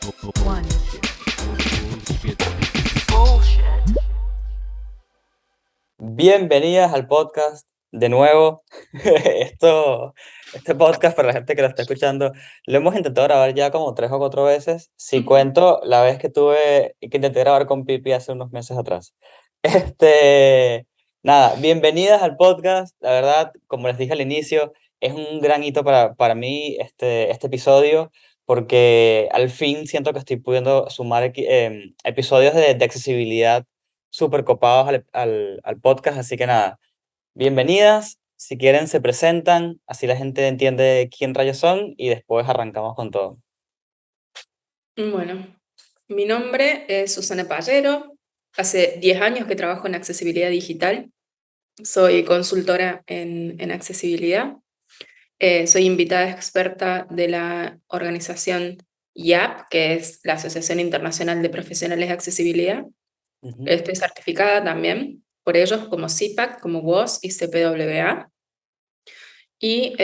One. Bienvenidas al podcast de nuevo. Este podcast, para la gente que lo está escuchando, lo hemos intentado grabar ya como 3 o 4 veces. Si cuento la vez que intenté grabar con Pipi hace unos meses atrás. Este, nada, bienvenidas al podcast. La verdad, como les dije al inicio, es un gran hito para mí este episodio, porque al fin siento que estoy pudiendo sumar episodios de accesibilidad súper copados al podcast, así que nada, bienvenidas, si quieren se presentan, así la gente entiende quién rayos son y después arrancamos con todo. Bueno, mi nombre es Susana Pallero. Hace 10 años que trabajo en accesibilidad digital. Soy consultora en accesibilidad. Soy invitada experta de la organización IAP, que es la Asociación Internacional de Profesionales de Accesibilidad. Ujú. Estoy certificada también por ellos como CPAC, como WOS y CPWA. Y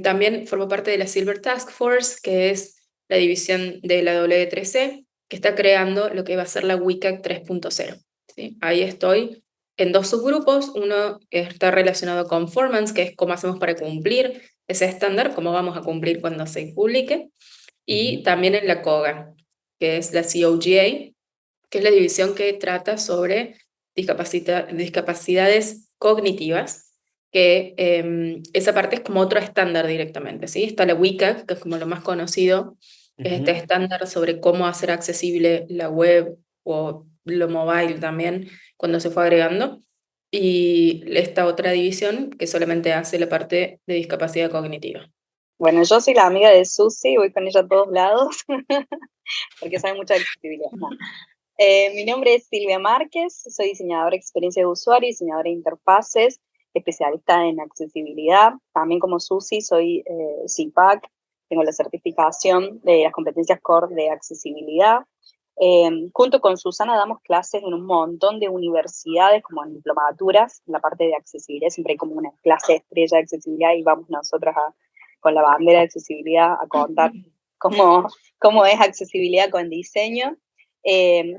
también formo parte de la Silver Task Force, que es la división de la W3C, que está creando lo que va a ser la WCAG 3.0. ¿Sí? Ahí estoy en 2 subgrupos. Uno está relacionado con performance, que es cómo hacemos para cumplir ese estándar, cómo vamos a cumplir cuando se publique. Y también en la COGA, que es la COGA, que es la división que trata sobre discapacidades cognitivas, que esa parte es como otro estándar directamente, ¿sí? Está la WCAG, que es como lo más conocido, que es este Ujú. estándar sobre cómo hacer accesible la web o lo mobile también, cuando se fue agregando, y esta otra división que solamente hace la parte de discapacidad cognitiva. Bueno, yo soy la amiga de Susi, voy con ella a todos lados, porque sabe mucha accesibilidad. No. Mi nombre es Silvia Márquez, soy diseñadora de experiencia de usuario, diseñadora de interfaces, especialista en accesibilidad. También como Susi soy CPAC, tengo la certificación de las competencias core de accesibilidad. Junto con Susana damos clases en un montón de universidades, como en diplomaturas, en la parte de accesibilidad, siempre hay como una clase estrella de accesibilidad y vamos nosotras con la bandera de accesibilidad a contar cómo es accesibilidad con diseño.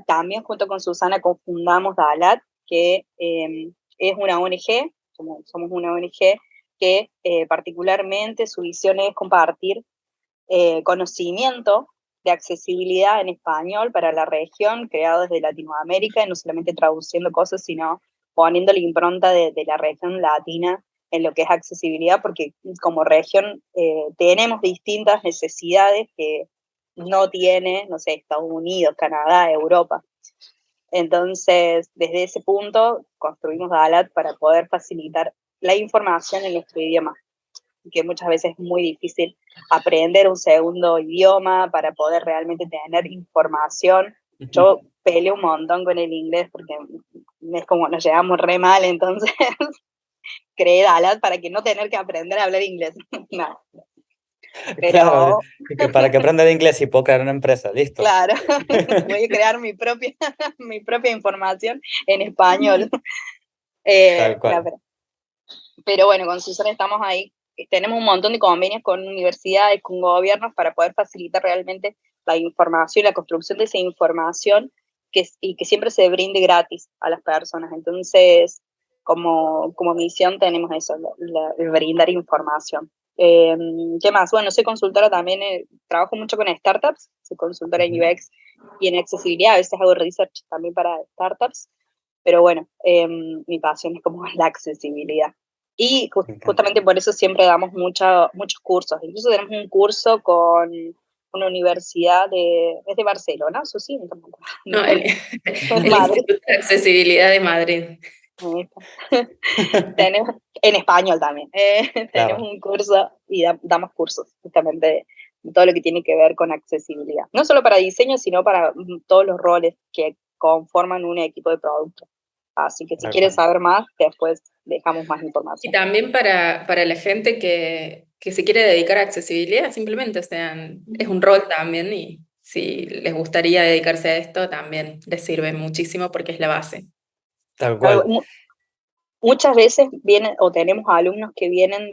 También junto con Susana cofundamos DALAT, que es una ONG, somos una ONG que particularmente su visión es compartir conocimiento de accesibilidad en español para la región, creado desde Latinoamérica, y no solamente traduciendo cosas, sino poniendo la impronta de la región latina en lo que es accesibilidad, porque como región tenemos distintas necesidades que no tiene, no sé, Estados Unidos, Canadá, Europa. Entonces, desde ese punto, construimos DALAT para poder facilitar la información en nuestro idioma, que muchas veces es muy difícil aprender un segundo idioma para poder realmente tener información. Yo peleo un montón con el inglés porque es como nos llevamos re mal, entonces creé DALAT para que no tener que aprender a hablar inglés. No. Pero, Claro, y que para que aprender inglés y puedo crear una empresa, listo. claro, voy a crear mi propia información en español. Tal cual. No, pero bueno, con Susana estamos ahí, tenemos un montón de convenios con universidades, con gobiernos para poder facilitar realmente la información, la construcción de esa información y que siempre se brinde gratis a las personas. Entonces, como misión tenemos eso, el brindar información. ¿Qué más? Bueno, soy consultora también, trabajo mucho con startups, soy consultora en UX y en accesibilidad, a veces hago research también para startups, pero bueno, mi pasión es como la accesibilidad. Y justamente por eso siempre damos muchos cursos. Incluso tenemos un curso con una universidad es de Barcelona, eso sí, No, el Madrid. Instituto de Accesibilidad de Madrid. Tenemos, en español también. Claro. Tenemos un curso y damos cursos justamente de todo lo que tiene que ver con accesibilidad. No solo para diseño, sino para todos los roles que conforman un equipo de producto. Así que si quieres saber más, después dejamos más Y información. también para la gente que se quiere dedicar a accesibilidad, simplemente, es un rol también, y si les gustaría dedicarse a esto, también les sirve muchísimo porque es la base. Tal cual. Muchas veces vienen o tenemos alumnos que vienen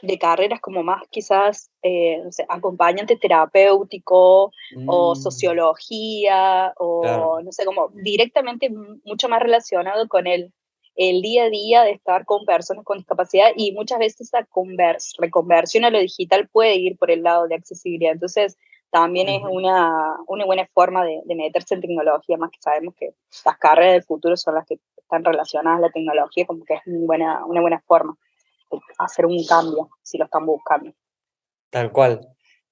de carreras como más quizás, no sé, acompañante terapéutico o Mm, sociología claro. o no sé, como directamente mucho más relacionado con el día a día de estar con personas con discapacidad y muchas veces esa reconversión a lo digital puede ir por el lado de accesibilidad. Entonces, también es Ujú. una buena forma de meterse en tecnología, más que sabemos que las carreras del futuro son las que están relacionadas a la tecnología, como que es una buena forma hacer un cambio si lo están buscando. Tal cual.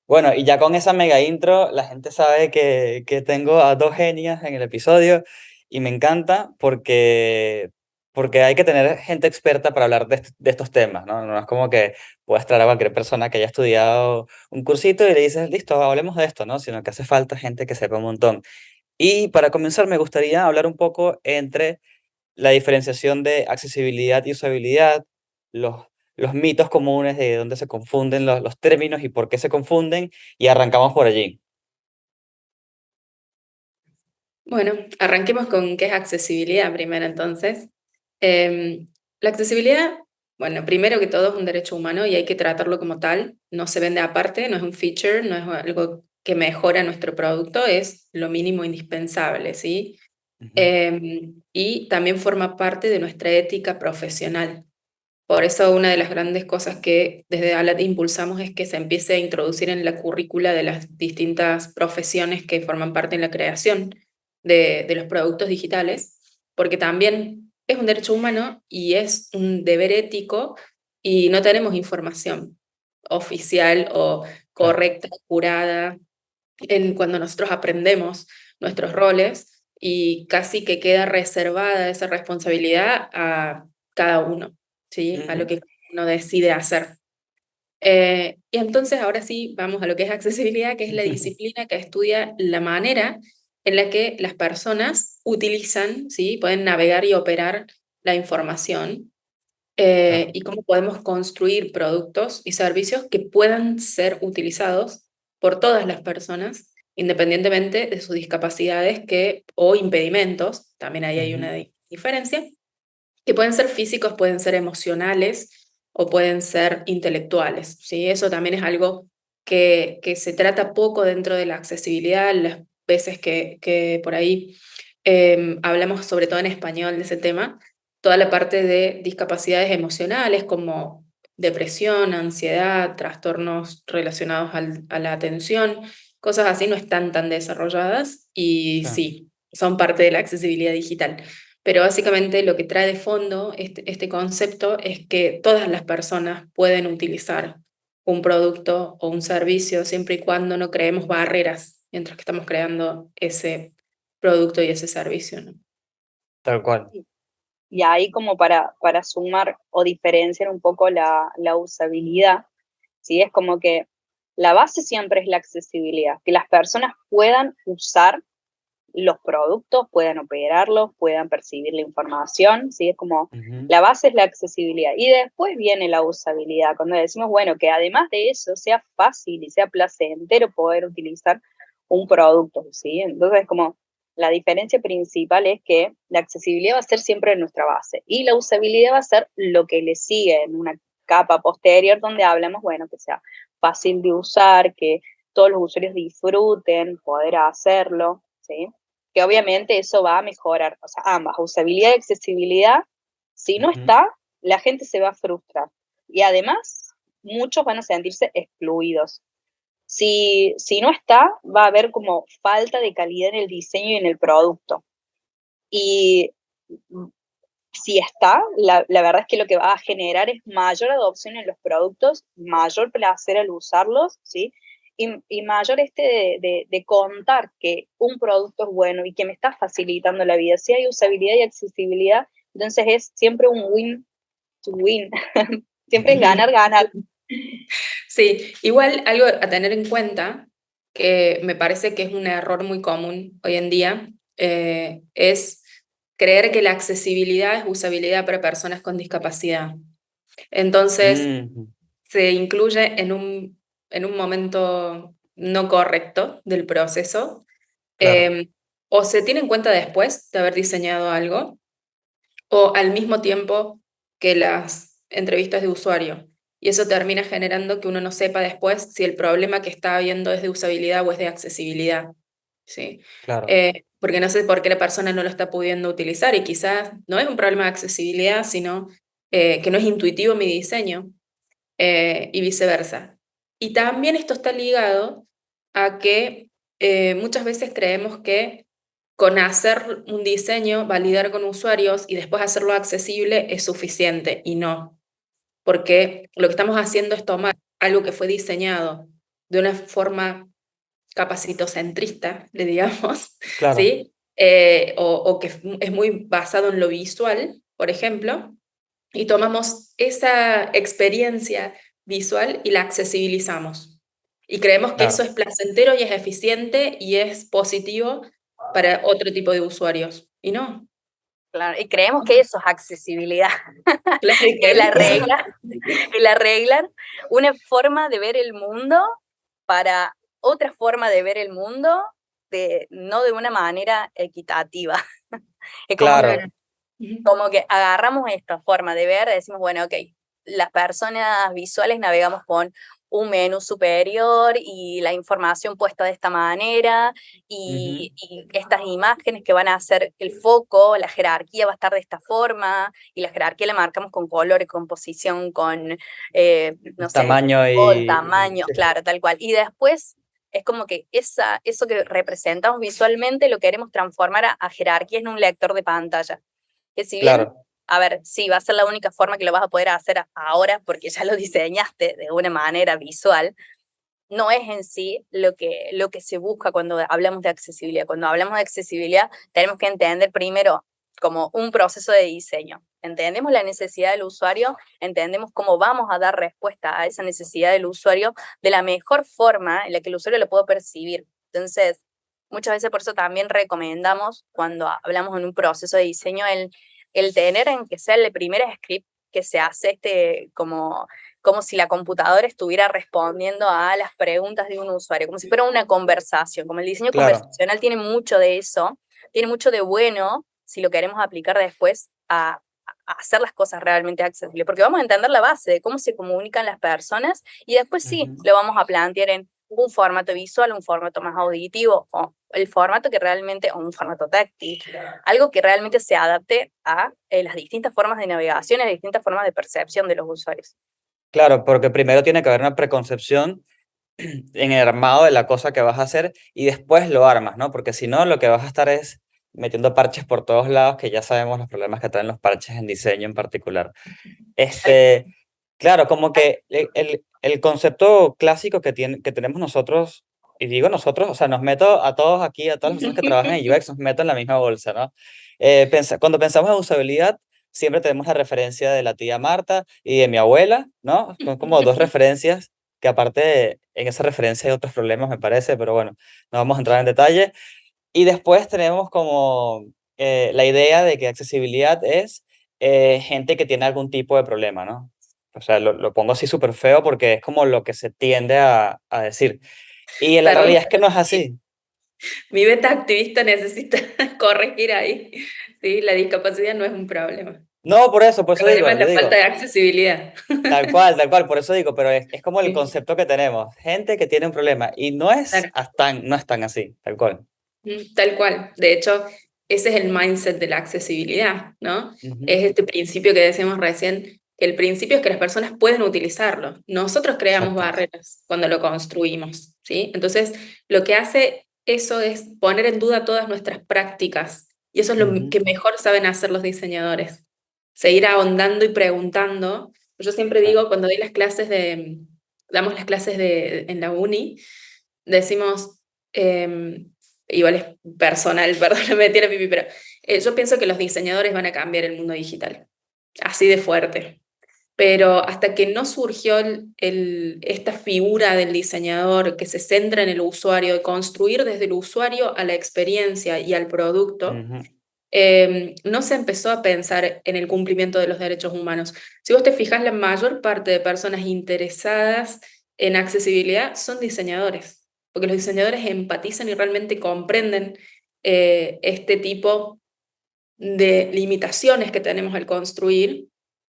Bueno, y ya con esa mega intro, la gente sabe que tengo a dos genias en el episodio y me encanta porque hay que tener gente experta para hablar de estos temas, ¿no? No es como que puedas traer a cualquier persona que haya estudiado un cursito y le dices, listo, hablemos de esto, ¿no? Sino que hace falta gente que sepa un montón. Y para comenzar, me gustaría hablar un poco entre la diferenciación de accesibilidad y usabilidad, los, los mitos comunes de dónde se confunden los términos y por qué se confunden, y arrancamos por allí. Bueno, arranquemos con qué es accesibilidad primero entonces. La accesibilidad, bueno, primero que todo es un derecho humano y hay que tratarlo como tal, no se vende aparte, no es un feature, no es algo que mejora nuestro producto, es lo mínimo indispensable, ¿sí? Ujú, Y también forma parte de nuestra ética profesional. Por eso una de las grandes cosas que desde ALAT impulsamos es que se empiece a introducir en la currícula de las distintas profesiones que forman parte en la creación de los productos digitales, porque también es un derecho humano y es un deber ético y no tenemos información oficial o claro. correcta, curada, cuando nosotros aprendemos nuestros roles y casi que queda reservada esa responsabilidad a cada uno, ¿sí? A lo Ujú, que uno decide hacer. Y entonces ahora sí vamos a lo que es accesibilidad, que es la disciplina que estudia la manera en la que las personas utilizan, ¿sí? Pueden navegar y operar la información claro. y cómo podemos construir productos y servicios que puedan ser utilizados por todas las personas, independientemente de sus discapacidades o impedimentos, también ahí hay Ujú, una diferencia, que pueden ser físicos, pueden ser emocionales o pueden ser intelectuales, ¿sí? Eso también es algo que se trata poco dentro de la accesibilidad, las veces que por ahí hablamos sobre todo en español de ese tema, toda la parte de discapacidades emocionales como depresión, ansiedad, trastornos relacionados a la atención, cosas así no están tan desarrolladas y claro. sí, son parte de la accesibilidad digital. Pero básicamente lo que trae de fondo este concepto es que todas las personas pueden utilizar un producto o un servicio siempre y cuando no creemos barreras mientras que estamos creando ese producto y ese servicio, ¿no? Tal cual. Y ahí como para sumar o diferenciar un poco la usabilidad, ¿sí? Es como que la base siempre es la accesibilidad, que las personas puedan usar los productos, puedan operarlos, puedan percibir la información, ¿sí? Es como, Ujú, la base es la accesibilidad. Y después viene la usabilidad, cuando decimos, bueno, que además de eso sea fácil y sea placentero poder utilizar un producto, ¿sí? Entonces, como la diferencia principal es que la accesibilidad va a ser siempre nuestra base y la usabilidad va a ser lo que le sigue en una capa posterior donde hablamos, bueno, que sea fácil de usar, que todos los usuarios disfruten poder hacerlo, ¿sí? Que obviamente eso va a mejorar, o sea, ambas, usabilidad y accesibilidad, si no ujú, está, la gente se va a frustrar. Y además, muchos van a sentirse excluidos. Si no está, va a haber como falta de calidad en el diseño y en el producto. Y si está, la verdad es que lo que va a generar es mayor adopción en los productos, mayor placer al usarlos, ¿sí? Y mayor de contar que un producto es bueno y que me está facilitando la vida. Si hay usabilidad y accesibilidad, entonces es siempre un win to win. Siempre es ganar, ganar. Sí, igual algo a tener en cuenta, que me parece que es un error muy común hoy en día, es creer que la accesibilidad es usabilidad para personas con discapacidad. Entonces, ujú, se incluye en un momento no correcto del proceso, claro. o se tiene en cuenta después de haber diseñado algo, o al mismo tiempo que las entrevistas de usuario. y eso termina generando que uno no sepa después si el problema que está habiendo es de usabilidad o es de accesibilidad, ¿sí? Claro, Porque no sé por qué la persona no lo está pudiendo utilizar y quizás no es un problema de accesibilidad, sino que no es intuitivo mi diseño y viceversa. Y también esto está ligado a que muchas veces creemos que con hacer un diseño, validar con usuarios y después hacerlo accesible es suficiente y no, porque lo que estamos haciendo es tomar algo que fue diseñado de una forma capacitocentrista, le digamos, claro, ¿sí? O que es muy basado en lo visual, por ejemplo, y tomamos esa experiencia visual y la accesibilizamos. Y creemos que eso claro, es placentero y es eficiente y es positivo para otro tipo de usuarios. Y no. Claro, y creemos que eso es accesibilidad. Claro, y El creemos que eso arreglar, el arreglar una forma de ver el mundo para otra forma de ver el mundo, no de una manera equitativa. Es claro, como que agarramos esta forma de ver, decimos, bueno, ok, las personas visuales navegamos con un menú superior y la información puesta de esta manera ujú, y estas imágenes que van a hacer el foco, la jerarquía va a estar de esta forma y la jerarquía la marcamos con colores, composición, con, no sé, tamaño el y... tamaño, sí, claro, tal cual. Y después es como que eso que representamos visualmente lo queremos transformar a jerarquía en un lector de pantalla. Que si bien, claro, a ver, sí, va a ser la única forma que lo vas a poder hacer ahora porque ya lo diseñaste de una manera visual, no es en sí lo que se busca cuando hablamos de accesibilidad. Cuando hablamos de accesibilidad, tenemos que entender primero como un proceso de diseño. Entendemos la necesidad del usuario, entendemos cómo vamos a dar respuesta a esa necesidad del usuario de la mejor forma en la que el usuario lo pueda percibir. Entonces, muchas veces por eso también recomendamos, cuando hablamos en un proceso de diseño, el tener en que sea el primer script que se hace como si la computadora estuviera respondiendo a las preguntas de un usuario, como si fuera una conversación. Como el diseño claro, conversacional tiene mucho de eso, tiene mucho de bueno si lo queremos aplicar después a hacer las cosas realmente accesibles, porque vamos a entender la base de cómo se comunican las personas y después sí ujú, lo vamos a plantear en un formato visual, un formato más auditivo o el formato que realmente, o un formato táctil, algo que realmente se adapte a las distintas formas de navegación y las distintas formas de percepción de los usuarios. claro, porque primero tiene que haber una preconcepción en el armado de la cosa que vas a hacer y después lo armas, ¿no? Porque si no, lo que vas a estar es metiendo parches por todos lados, que ya sabemos los problemas que traen los parches en diseño en particular. Claro, como que el concepto clásico que tenemos nosotros, y digo nosotros, o sea, nos meto a todos aquí, a todas las personas que trabajan en UX, nos meto en la misma bolsa, ¿no? Cuando pensamos en usabilidad, siempre tenemos la referencia de la tía Marta y de mi abuela, ¿no? Son como dos referencias que aparte en esa referencia hay otros problemas, me parece, pero bueno, no vamos a entrar en detalle. Y después tenemos como la idea de que accesibilidad es gente que tiene algún tipo de problema, ¿no? O sea, lo pongo así súper feo porque es como lo que se tiende a decir. Y la Perdón, realidad es que no es así. mi beta activista necesita corregir ahí. Sí, la discapacidad no es un problema. No, por El eso problema digo, es yo la falta digo, de accesibilidad. tal cual, por eso digo, pero es como el Sí, concepto que tenemos, gente que tiene un problema y claro. no es tan así, tal cual. Tal cual. De hecho, ese es el mindset de la accesibilidad, ¿no? Ujú, Es este principio que decíamos recién, que el principio es que las personas pueden utilizarlo. Nosotros creamos exacto. barreras cuando lo construimos, ¿sí? Entonces, lo que hace eso es poner en duda todas nuestras prácticas. Y eso es lo Ujú, que mejor saben hacer los diseñadores. Seguir ahondando y preguntando. Yo siempre claro. digo, cuando damos las clases en la uni, decimos, igual es personal, perdón, me tiene pipi, pero yo pienso que los diseñadores van a cambiar el mundo digital, así de fuerte. Pero hasta que no surgió esta figura del diseñador que se centra en el usuario, de construir desde el usuario a la experiencia y al producto, Ujú, no se empezó a pensar en el cumplimiento de los derechos humanos. Si vos te fijas, la mayor parte de personas interesadas en accesibilidad son diseñadores, porque los diseñadores empatizan y realmente comprenden este tipo de limitaciones que tenemos al construir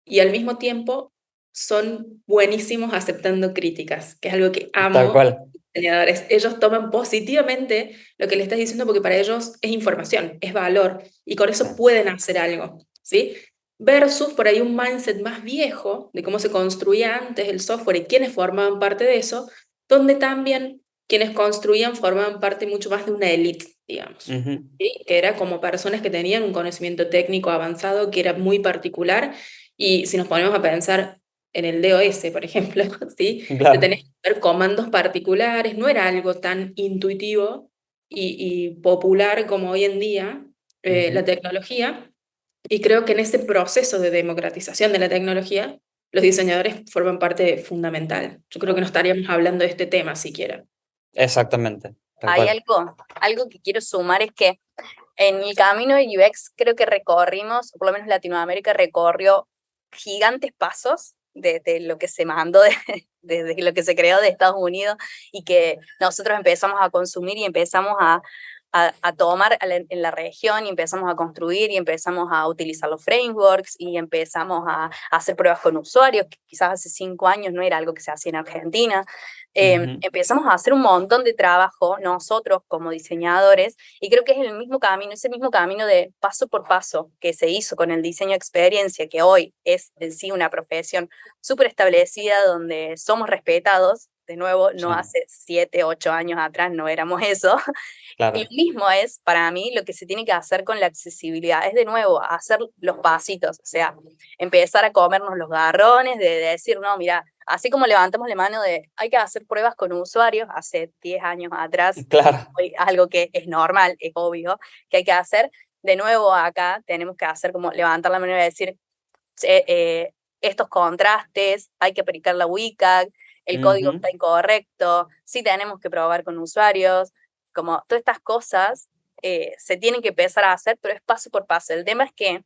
y al mismo tiempo son buenísimos aceptando críticas, que es algo que Tal amo cual. diseñadores. Ellos toman positivamente lo que le estás diciendo porque para ellos es información, es valor, y con eso pueden hacer algo, ¿sí? Versus por ahí un mindset más viejo de cómo se construía antes el software y quienes formaban parte de eso, donde también quienes construían formaban parte mucho más de una élite, digamos, Ujú. ¿sí? Que era como personas que tenían un conocimiento técnico avanzado que era muy particular, y si nos ponemos a pensar en el DOS, por ejemplo, ¿sí? Te Claro. tenés que hacer comandos particulares, no era algo tan intuitivo y popular como hoy en día la Ujú. tecnología, y creo que en ese proceso de democratización de la tecnología, los diseñadores forman parte fundamental. Yo creo que no estaríamos hablando de este tema siquiera. Exactamente, tal Hay cual. algo que quiero sumar es que en el camino de UX creo que recorrimos, o por lo menos Latinoamérica recorrió gigantes pasos de lo que se mandó, desde lo que se creó de Estados Unidos y que nosotros empezamos a consumir y empezamos a tomar en la región y empezamos a construir y empezamos a utilizar los frameworks y empezamos a hacer pruebas con usuarios, que quizás hace 5 años no era algo que se hacía en Argentina. Ujú. Empezamos a hacer un montón de trabajo nosotros como diseñadores y creo que es el mismo camino, ese mismo camino de paso por paso que se hizo con el diseño de experiencia, que hoy es en sí una profesión súper establecida donde somos respetados. De nuevo, Sí, no hace 7, 8 años atrás no éramos eso. Y claro. lo mismo es para mí lo que se tiene que hacer con la accesibilidad, es de nuevo hacer los pasitos, o sea, empezar a comernos los garrones, de decir, no, mira, así como levantamos la mano de hay que hacer pruebas con usuarios, hace 10 años atrás, Claro. hoy algo que es normal, es obvio, que hay que hacer, de nuevo acá tenemos que hacer como levantar la mano y decir, estos contrastes, hay que aplicar la WCAG, el código Ujú. está incorrecto, sí tenemos que probar con usuarios, como todas estas cosas se tienen que empezar a hacer, pero es paso por paso. El tema es que,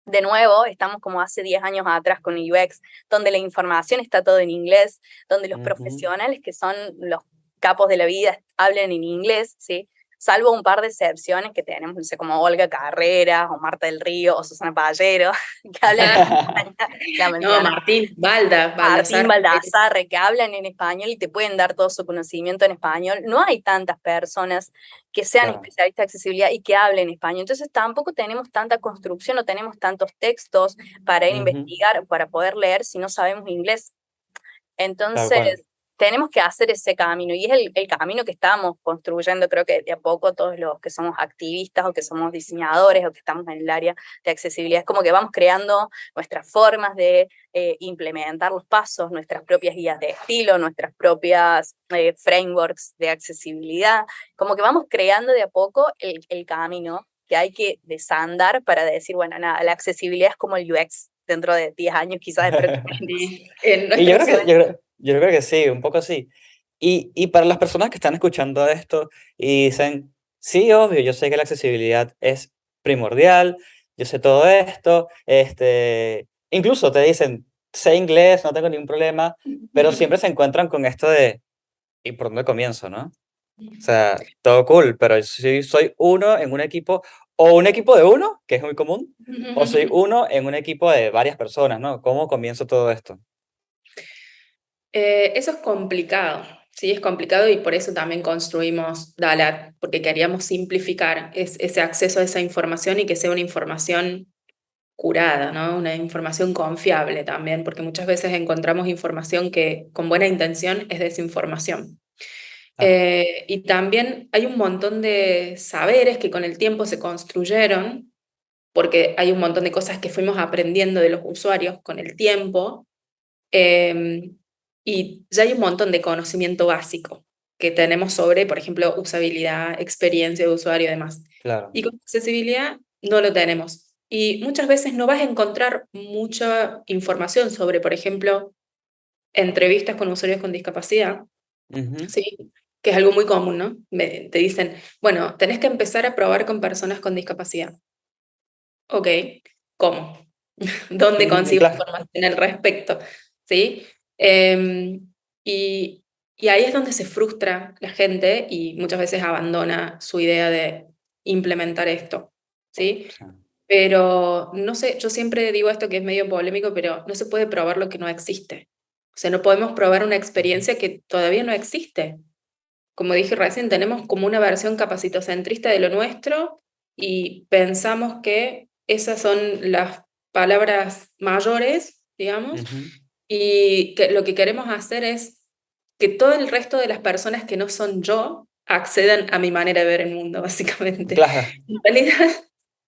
de nuevo, estamos como hace 10 años atrás con UX, donde la información está todo en inglés, donde los Ujú. profesionales que son los capos de la vida hablan en inglés, ¿sí? Salvo un par de excepciones que tenemos, no sé, como Olga Carreras, o Marta del Río, o Susana Pallero, que hablan en español, la No, mencioné. Martín, Martín Baldassar. Baldassarre, que hablan en español y te pueden dar todo su conocimiento en español. No hay tantas personas que sean Claro. especialistas de accesibilidad y que hablen español. Entonces tampoco tenemos tanta construcción, no tenemos tantos textos para ir a Ujú. investigar, para poder leer si no sabemos inglés. Tal cual. Entonces, tenemos que hacer ese camino y es el camino que estamos construyendo, creo que de a poco todos los que somos activistas o que somos diseñadores o que estamos en el área de accesibilidad, es como que vamos creando nuestras formas de implementar los pasos, nuestras propias guías de estilo, nuestras propias frameworks de accesibilidad, como que vamos creando de a poco el camino que hay que desandar para decir, bueno, nada, la accesibilidad es como el UX dentro de 10 años, quizás espero que menos. Sí, en Y yo nuestro creo que, sueño. yo creo que sí, un poco sí. Y para las personas que están escuchando esto y dicen, sí, obvio, yo sé que la accesibilidad es primordial, yo sé todo esto, incluso te dicen, sé inglés, no tengo ningún problema, pero siempre se encuentran con esto de, ¿y por dónde comienzo, no? O sea, todo cool, pero si soy uno en un equipo, o un equipo de uno, que es muy común, o soy uno en un equipo de varias personas, ¿no? ¿Cómo comienzo todo esto? Eso es complicado, sí, es complicado, y por eso también construimos Dalat, porque queríamos simplificar ese acceso a esa información y que sea una información curada, ¿no? Una información confiable también, porque muchas veces encontramos información que con buena intención es desinformación. Claro. Y también hay un montón de saberes que con el tiempo se construyeron, porque hay un montón de cosas que fuimos aprendiendo de los usuarios con el tiempo, eh, y ya hay un montón de conocimiento básico que tenemos sobre, por ejemplo, usabilidad, experiencia de usuario y demás. Claro. Y con accesibilidad no lo tenemos. Y muchas veces no vas a encontrar mucha información sobre, por ejemplo, entrevistas con usuarios con discapacidad, Ujú. ¿sí? Que es algo muy común, ¿no? Te dicen, bueno, tenés que empezar a probar con personas con discapacidad. Ok, ¿cómo? ¿Dónde consigo Claro. información al respecto? ¿Sí? Em, y, y ahí es donde se frustra la gente y muchas veces abandona su idea de implementar esto, ¿sí? Sí. Pero no sé, yo siempre digo esto que es medio polémico, pero no se puede probar lo que no existe. O sea, no podemos probar una experiencia que todavía no existe. Como dije recién, tenemos como una versión capacitocentrista de lo nuestro y pensamos que esas son las palabras mayores, digamos, Ujú. y que lo que queremos hacer es que todo el resto de las personas que no son yo accedan a mi manera de ver el mundo, básicamente. Claro, En realidad,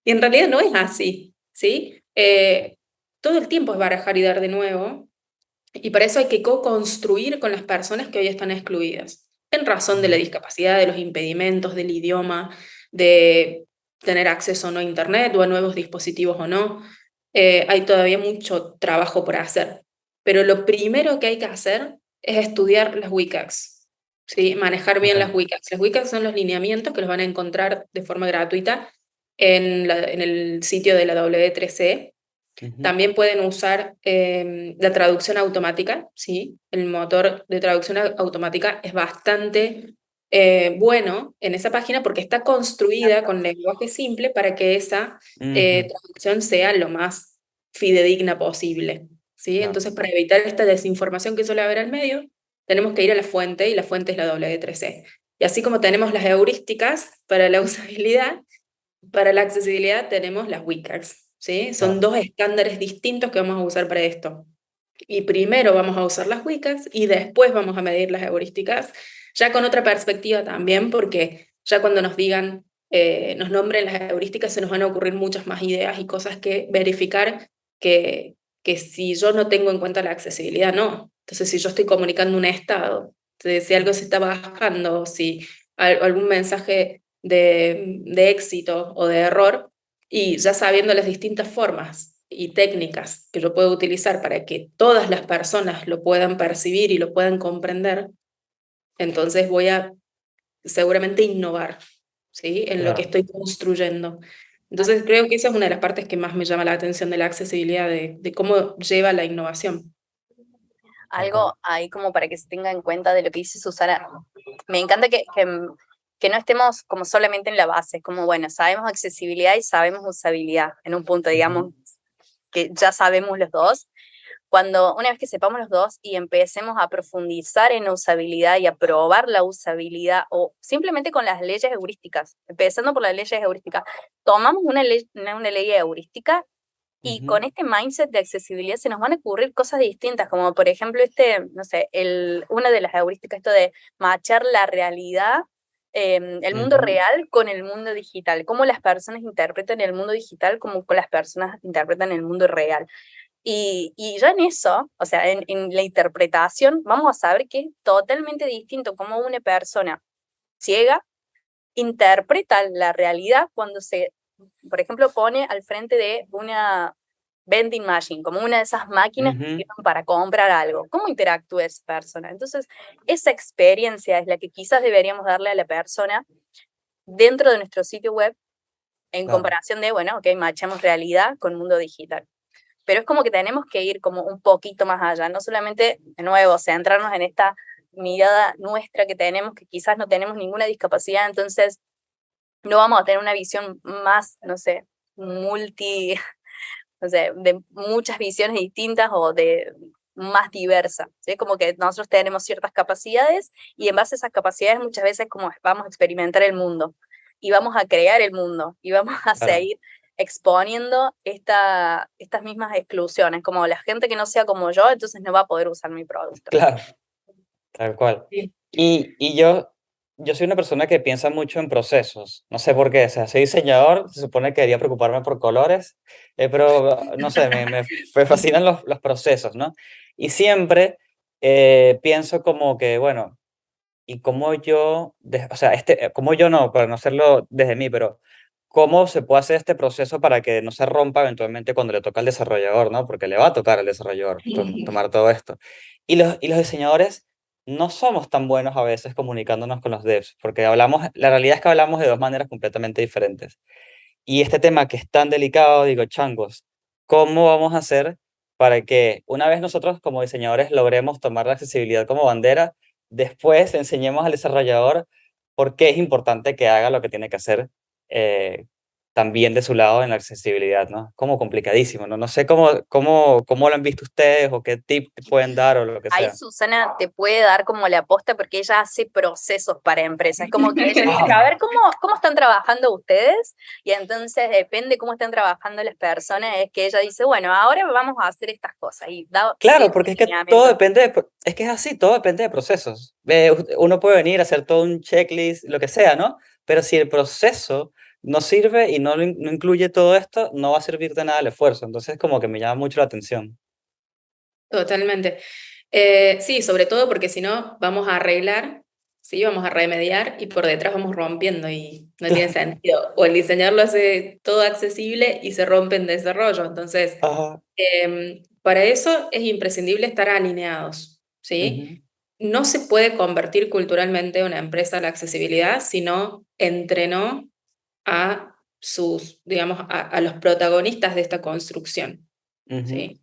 y en realidad no es así, ¿sí? Todo el tiempo es barajar y dar de nuevo, y para eso hay que co-construir con las personas que hoy están excluidas, en razón de la ujú, discapacidad, de los impedimentos, del idioma, de tener acceso o no a Internet o a nuevos dispositivos o no. Hay todavía mucho trabajo por hacer, pero lo primero que hay que hacer es estudiar las WCAGs, ¿sí? Manejar bien las ok, WCAGs. Las WCAGs son los lineamientos que los van a encontrar de forma gratuita en el sitio de la W3C. ujú, También pueden usar la traducción automática, ¿sí? El motor de traducción automática es bastante bueno en esa página porque está construida con lenguaje simple para que esa ujú, traducción sea lo más fidedigna posible, ¿sí? claro, Entonces, para evitar esta desinformación que suele haber al medio, tenemos que ir a la fuente y la fuente es la W3C. Y así como tenemos las heurísticas para la usabilidad, para la accesibilidad tenemos las WCAGs, ¿sí? Son claro, dos estándares distintos que vamos a usar para esto. Y primero vamos a usar las WCAGs y después vamos a medir las heurísticas, ya con otra perspectiva también, porque ya cuando nos digan, nos nombren las heurísticas, se nos van a ocurrir muchas más ideas y cosas que verificar que, que si yo no tengo en cuenta la accesibilidad, no. Entonces, si yo estoy comunicando un estado, si algo se está bajando, si algún mensaje de éxito o de error, y ya sabiendo las distintas formas y técnicas que yo puedo utilizar para que todas las personas lo puedan percibir y lo puedan comprender, entonces voy a seguramente innovar, ¿sí? En lo que claro. estoy construyendo. Entonces creo que esa es una de las partes que más me llama la atención de la accesibilidad, de cómo lleva la innovación. Tal cual. Algo ahí como para que se tenga en cuenta de lo que dice Susana. Me encanta que no estemos como solamente en la base, como bueno, sabemos accesibilidad y sabemos usabilidad en un punto, Ujú, digamos, que ya sabemos los dos. Cuando una vez que sepamos los dos y empecemos a profundizar en usabilidad y a probar la usabilidad o simplemente con las leyes heurísticas, empezando por las leyes heurísticas, tomamos una ley heurística y ujú, con este mindset de accesibilidad se nos van a ocurrir cosas distintas, como por ejemplo no sé, una de las heurísticas, esto de machar la realidad, el mundo ujú, real con el mundo digital, cómo las personas interpretan el mundo digital, como las personas interpretan el mundo real. Y ya en eso, o sea, en la interpretación, vamos a saber que es totalmente distinto cómo una persona ciega interpreta la realidad cuando por ejemplo, pone al frente de una vending machine, como una de esas máquinas que ujú, sirven para comprar algo. ¿Cómo interactúa esa persona? Entonces, esa experiencia es la que quizás deberíamos darle a la persona dentro de nuestro sitio web en claro, comparación de, bueno, ok, machamos realidad con mundo digital. Pero es como que tenemos que ir como un poquito más allá, no solamente, de nuevo, centrarnos en esta mirada nuestra que tenemos, que quizás no tenemos ninguna discapacidad, entonces no vamos a tener una visión más, no sé, multi, no sé, de muchas visiones distintas o de más diversa, ¿sí? Como que nosotros tenemos ciertas capacidades y en base a esas capacidades muchas veces como vamos a experimentar el mundo y vamos a crear el mundo y vamos a claro, seguir exponiendo estas mismas exclusiones, como la gente que no sea como yo, entonces no va a poder usar mi producto. claro, tal cual. Sí. Y yo soy una persona que piensa mucho en procesos. No sé por qué. O sea, soy diseñador, se supone que debería preocuparme por colores, pero no sé, me fascinan los procesos, ¿no? Y siempre pienso como que, bueno, y cómo yo, o sea, cómo yo no, para no hacerlo desde mí, pero cómo se puede hacer este proceso para que no se rompa eventualmente cuando le toca al desarrollador, ¿no? Porque le va a tocar al desarrollador tomar todo esto. Y los diseñadores no somos tan buenos a veces comunicándonos con los devs, porque la realidad es que hablamos de dos maneras completamente diferentes. Y este tema que es tan delicado, digo, changos, ¿cómo vamos a hacer para que una vez nosotros como diseñadores logremos tomar la accesibilidad como bandera, después enseñemos al desarrollador por qué es importante que haga lo que tiene que hacer también de su lado en la accesibilidad, ¿no? Como complicadísimo, ¿no? No sé cómo lo han visto ustedes o qué tip pueden dar o lo que Ahí sea. Susana te puede dar como la aposta porque ella hace procesos para empresas. Es como que ella dice, a Ah, ver, ¿cómo están trabajando ustedes? Y entonces depende cómo están trabajando las personas, es que ella dice, bueno, ahora vamos a hacer estas cosas. Y da claro, cierto porque es que todo lineamiento. depende es que es así, todo depende de procesos. Uno puede venir a hacer todo un checklist, lo que sea, ¿no? Pero si el proceso no sirve y no incluye todo esto, no va a servir de nada el esfuerzo. Entonces, como que me llama mucho la atención. Totalmente. Sí, sobre todo porque si no, vamos a arreglar, ¿sí? Vamos a remediar y por detrás vamos rompiendo y no tiene sentido. O el diseñador lo hace todo accesible y se rompe en desarrollo. Entonces, Ajá. para eso es imprescindible estar alineados, ¿sí? Ujú, No se puede convertir culturalmente una empresa a la accesibilidad si no entrenó a sus, digamos, a los protagonistas de esta construcción, ujú, ¿sí?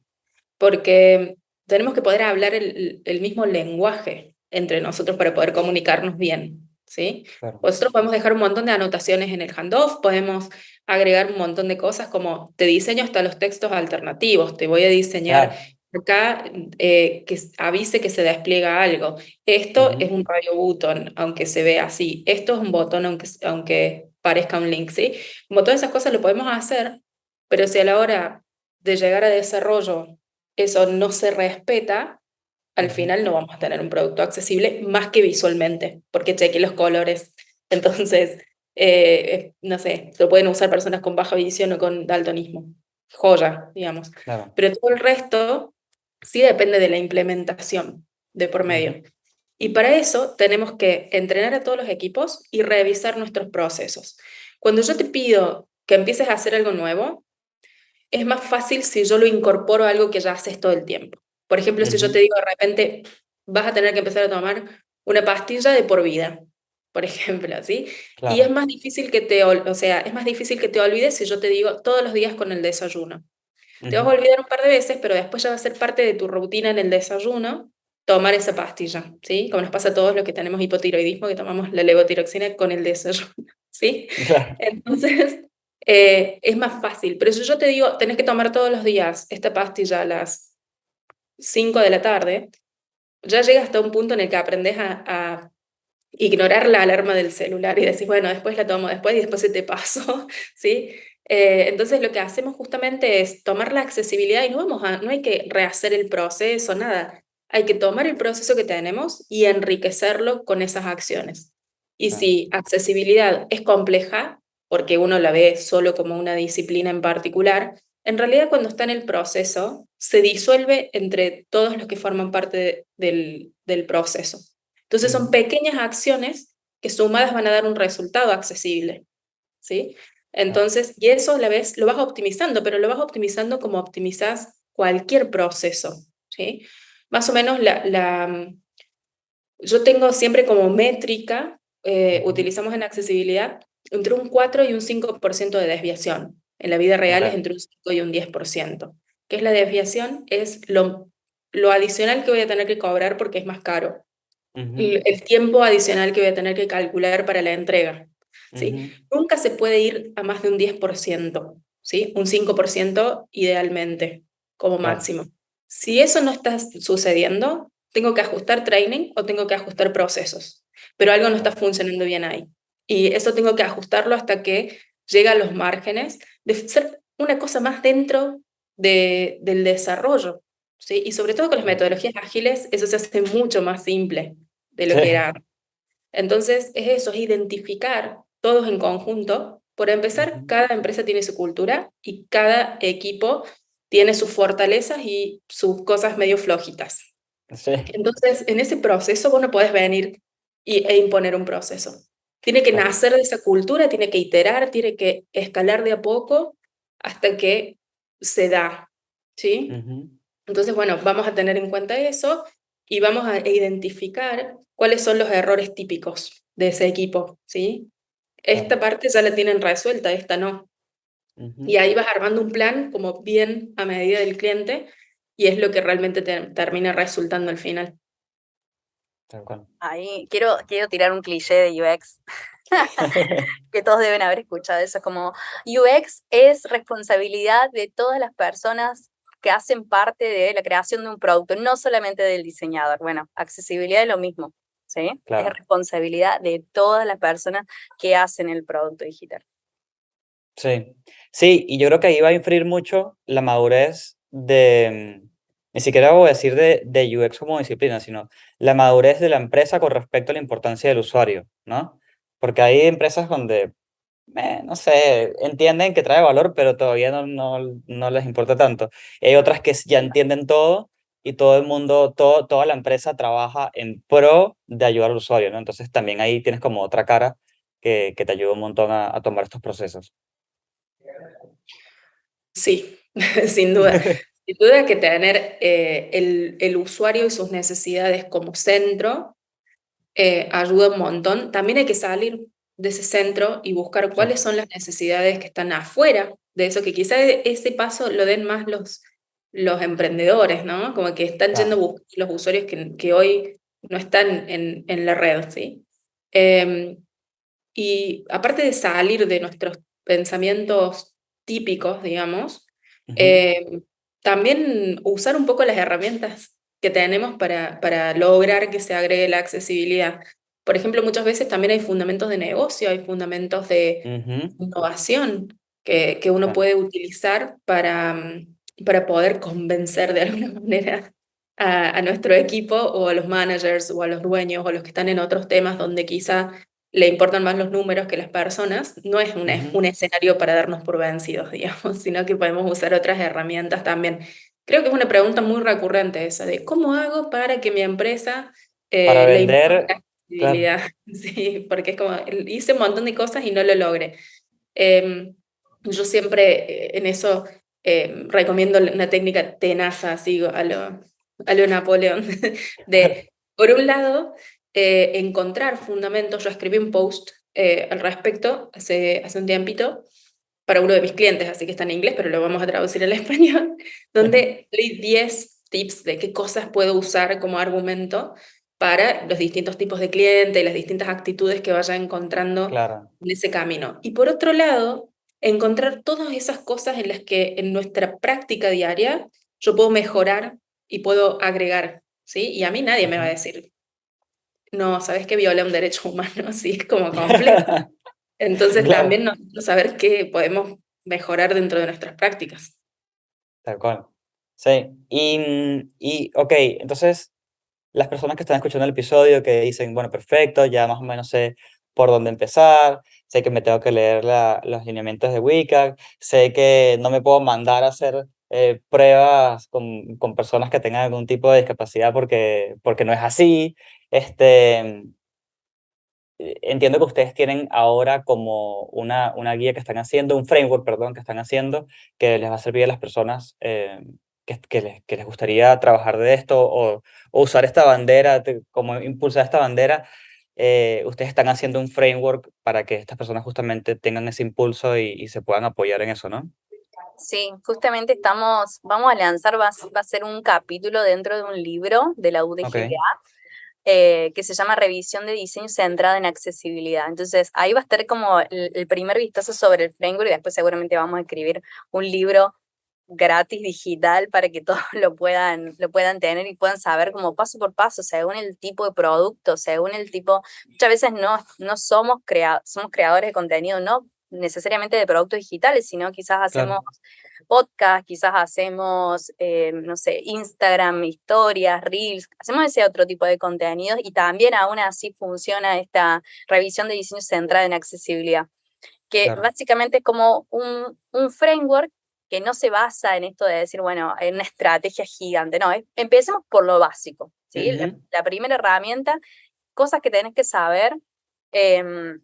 Porque tenemos que poder hablar el mismo lenguaje entre nosotros para poder comunicarnos bien, ¿sí? claro. Nosotros podemos dejar un montón de anotaciones en el handoff, podemos agregar un montón de cosas como te diseño hasta los textos alternativos, te voy a diseñar Claro. acá que avise que se despliega algo. Esto es Ujú, un radio button, aunque se vea así. Esto es un botón, aunque parezca un link, ¿sí? Como todas esas cosas lo podemos hacer, pero si a la hora de llegar a desarrollo eso no se respeta, al ujú, final no vamos a tener un producto accesible más que visualmente, porque cheque los colores. Entonces, no sé, lo pueden usar personas con baja visión o con daltonismo. Joya, digamos. claro. Pero todo el resto sí depende de la implementación de por Ujú, medio. Y para eso tenemos que entrenar a todos los equipos y revisar nuestros procesos. Cuando yo te pido que empieces a hacer algo nuevo, es más fácil si yo lo incorporo a algo que ya haces todo el tiempo. Por ejemplo, si yo ujú, te digo de repente, vas a tener que empezar a tomar una pastilla de por vida, por ejemplo, ¿sí? Y es claro. más difícil o sea, es más difícil que te olvides si yo te digo todos los días con el desayuno. Te vas a Ujú, olvidar un par de veces, pero después ya va a ser parte de tu rutina en el desayuno tomar esa pastilla, ¿sí? Como nos pasa a todos los que tenemos hipotiroidismo, que tomamos la levotiroxina con el desayuno, ¿sí? claro. Entonces, es más fácil. Pero si yo te digo, tenés que tomar todos los días esta pastilla a las 5 de la tarde, ya llega hasta un punto en el que aprendes a ignorar la alarma del celular y decís, bueno, después la tomo después y después se te pasó, ¿sí? Entonces lo que hacemos justamente es tomar la accesibilidad y no hay que rehacer el proceso, nada. Hay que tomar el proceso que tenemos y enriquecerlo con esas acciones. Y Claro. si accesibilidad es compleja, porque uno la ve solo como una disciplina en particular, en realidad cuando está en el proceso se disuelve entre todos los que forman parte del proceso. Entonces son Ujú, pequeñas acciones que sumadas van a dar un resultado accesible, ¿sí? claro. Entonces, y eso a la vez lo vas optimizando, pero lo vas optimizando como optimizas cualquier proceso, ¿sí? Más o menos yo tengo siempre como métrica, Ujú, utilizamos en accesibilidad, entre un 4 y un 5% de desviación. En la vida real es ok. entre un 5 y un 10%. ¿Qué es la desviación? Es lo adicional que voy a tener que cobrar porque es más caro Ujú, el tiempo adicional que voy a tener que calcular para la entrega, ¿sí? ujú, Nunca se puede ir a más de un 10%, ¿sí? Un 5% idealmente, como claro. máximo. Si eso no está sucediendo, tengo que ajustar training o tengo que ajustar procesos, pero algo no está Claro. funcionando bien ahí. Y eso tengo que ajustarlo hasta que llega a los márgenes de ser una cosa más dentro del desarrollo, ¿sí? Y sobre todo con las Claro. metodologías ágiles, eso se hace mucho más simple de lo Sí. que era. Entonces, es eso, es identificar todos en conjunto. Por empezar, Ujú, cada empresa tiene su cultura y cada equipo tiene sus fortalezas y sus cosas medio flojitas. sí, Entonces, en ese proceso vos no podés venir e imponer un proceso. Tiene que claro. nacer de esa cultura, tiene que iterar, tiene que escalar de a poco hasta que se da, ¿sí? Ujú, Entonces, bueno, vamos a tener en cuenta eso y vamos a identificar cuáles son los errores típicos de ese equipo, ¿sí? claro. Esta parte ya la tienen resuelta, esta no. Y Ujú. ahí vas armando un plan como bien a medida del cliente y es lo que realmente termina resultando al final. Tal cual. Ahí quiero tirar un cliché de UX que todos deben haber escuchado. Eso es como UX es responsabilidad de todas las personas que hacen parte de la creación de un producto, no solamente del diseñador. Bueno, accesibilidad es lo mismo, ¿sí? Es Claro. responsabilidad de todas las personas que hacen el producto digital. Sí, sí, y yo creo que ahí va a influir mucho la madurez de, ni siquiera voy a decir de UX como disciplina, sino la madurez de la empresa con respecto a la importancia del usuario, ¿no? Porque hay empresas donde, no sé, entienden que trae valor, pero todavía no les importa tanto. Y hay otras que ya entienden todo y todo el mundo, toda la empresa trabaja en pro de ayudar al usuario, ¿no? Entonces también ahí tienes como otra cara que te ayuda un montón a tomar estos procesos. Sí, sin duda. Sin duda que tener el usuario y sus necesidades como centro ayuda un montón. También hay que salir de ese centro y buscar Sí. cuáles son las necesidades que están afuera de eso, que quizá ese paso lo den más los emprendedores, ¿no? Como que están yendo a Claro. buscar los usuarios que hoy no están en la red, ¿sí? Em, y aparte de salir de nuestros pensamientos típicos, digamos, Ujú. eh, también usar un poco las herramientas que tenemos para lograr que se agregue la accesibilidad. Por ejemplo, muchas veces también hay fundamentos de negocio, hay fundamentos de Ujú. innovación que uno Claro. puede utilizar para poder convencer de alguna manera a nuestro equipo o a los managers o a los dueños o a los que están en otros temas donde quizá le importan más los números que las personas. No es Ujú. un escenario para darnos por vencidos, digamos, sino que podemos usar otras herramientas también. Creo que es una pregunta muy recurrente esa de cómo hago para que mi empresa Para le importe vender, la claro. accesibilidad. Sí, porque es como, hice un montón de cosas y no lo logré. Em, yo siempre en eso recomiendo una técnica tenaza, así a lo Napoleón, de, por un lado, encontrar fundamentos. Yo escribí un post al respecto hace un tiempito para uno de mis clientes, así que está en inglés, pero lo vamos a traducir al español, donde leí 10 tips de qué cosas puedo usar como argumento para los distintos tipos de clientes y las distintas actitudes que vaya encontrando Claro. en ese camino. Y por otro lado, encontrar todas esas cosas en las que en nuestra práctica diaria yo puedo mejorar y puedo agregar, ¿sí? Y a mí nadie me va a Ujú. decir, no, ¿sabes que viola un derecho humano? Sí, es como complejo. Entonces Claro, también nosotros saber qué podemos mejorar dentro de nuestras prácticas. tal cual. Sí. Ok, entonces las personas que están escuchando el episodio que dicen, bueno, perfecto, ya más o menos sé por dónde empezar, sé que me tengo que leer los lineamientos de WCAG, sé que no me puedo mandar a hacer pruebas con personas que tengan algún tipo de discapacidad porque no es así. Este, entiendo que ustedes tienen ahora como una guía que están haciendo, un framework, perdón, que están haciendo, que les va a servir a las personas que les gustaría trabajar de esto o usar esta bandera, como impulsar esta bandera. Ustedes están haciendo un framework para que estas personas justamente tengan ese impulso y se puedan apoyar en eso, ¿no? Sí, justamente vamos a lanzar, va a ser un capítulo dentro de un libro de la Ok, UDGBA, que se llama Revisión de Diseño Centrada en Accesibilidad. Entonces, ahí va a estar como el primer vistazo sobre el framework y después seguramente vamos a escribir un libro gratis digital para que todos lo puedan tener y puedan saber como paso por paso, según el tipo de producto, según el tipo, muchas veces no somos creadores de contenido, no necesariamente de productos digitales, sino quizás hacemos claro. podcast, quizás hacemos, no sé, Instagram, historias, reels, hacemos ese otro tipo de contenidos y también aún así funciona esta revisión de diseño centrada en accesibilidad, que Claro. básicamente es como un framework que no se basa en esto de decir, bueno, en una estrategia gigante, no, empecemos por lo básico, ¿sí? La, Ujú. la primera herramienta, cosas que tenés que saber. em,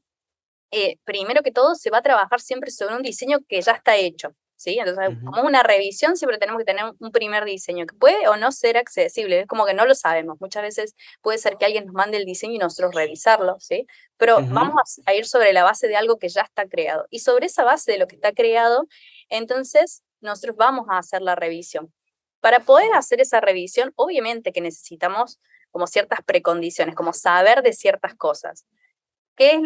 Primero que todo, se va a trabajar siempre sobre un diseño que ya está hecho, ¿sí? Entonces, Ujú. como una revisión, siempre tenemos que tener un primer diseño que puede o no ser accesible, es como que no lo sabemos. Muchas veces puede ser que alguien nos mande el diseño y nosotros revisarlo, ¿sí? Pero Ujú. vamos a ir sobre la base de algo que ya está creado. Y sobre esa base de lo que está creado, entonces nosotros vamos a hacer la revisión. Para poder hacer esa revisión, obviamente que necesitamos como ciertas precondiciones, como saber de ciertas cosas. ¿Qué es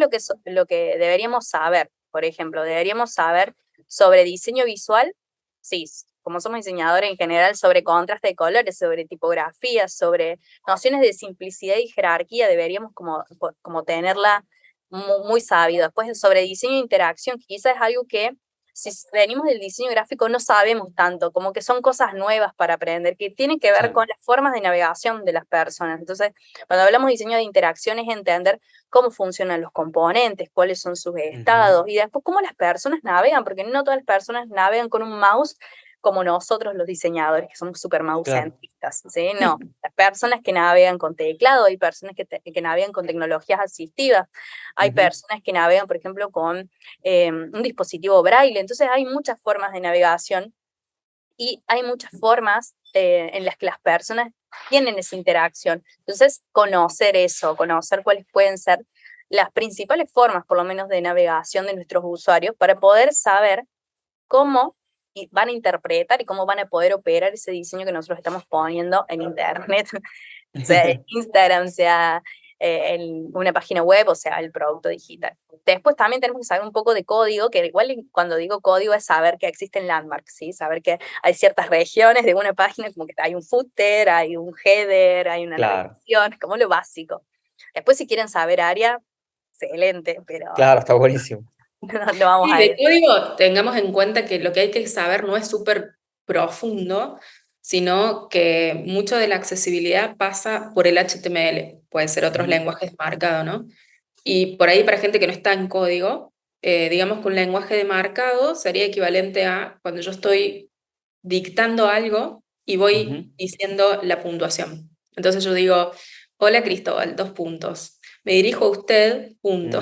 lo que deberíamos saber? Por ejemplo, deberíamos saber sobre diseño visual, sí, como somos diseñadores en general, sobre contraste de colores, sobre tipografía, sobre nociones de simplicidad y jerarquía, deberíamos como tenerla muy sabido. Después, sobre diseño de interacción, que quizás es algo que si venimos del diseño gráfico no sabemos tanto, como que son cosas nuevas para aprender, que tienen que ver Sí. con las formas de navegación de las personas. Entonces, cuando hablamos de diseño de interacción es entender cómo funcionan los componentes, cuáles son sus estados, y después cómo las personas navegan, porque no todas las personas navegan con un mouse como nosotros los diseñadores, que somos súper mouse-centristas, ¿sí? No, las personas que navegan con teclado, hay personas que navegan con tecnologías asistivas, hay personas que navegan, por ejemplo, con un dispositivo braille, entonces hay muchas formas de navegación y hay muchas formas en las que las personas tienen esa interacción. Entonces, conocer eso, conocer cuáles pueden ser las principales formas, por lo menos, de navegación de nuestros usuarios para poder saber cómo van a interpretar y cómo van a poder operar ese diseño que nosotros estamos poniendo en Internet, sea en Instagram, sea en una página web, o sea, el producto digital. Después también tenemos que saber un poco de código, que igual cuando digo código es saber que existen landmarks, ¿sí? Saber que hay ciertas regiones de una página, como que hay un footer, hay un header, hay una navegación, como lo básico. Después si quieren saber área, excelente, pero Claro, está buenísimo. no vamos Y a de ir. código, tengamos en cuenta que lo que hay que saber no es súper profundo, sino que mucho de la accesibilidad pasa por el HTML, puede ser otros lenguajes de marcado, ¿no? Y por ahí para gente que no está en código, digamos que un lenguaje de marcado sería equivalente a cuando yo estoy dictando algo y voy diciendo la puntuación. Entonces yo digo, hola Cristóbal, 2 puntos. Me dirijo a usted, punto.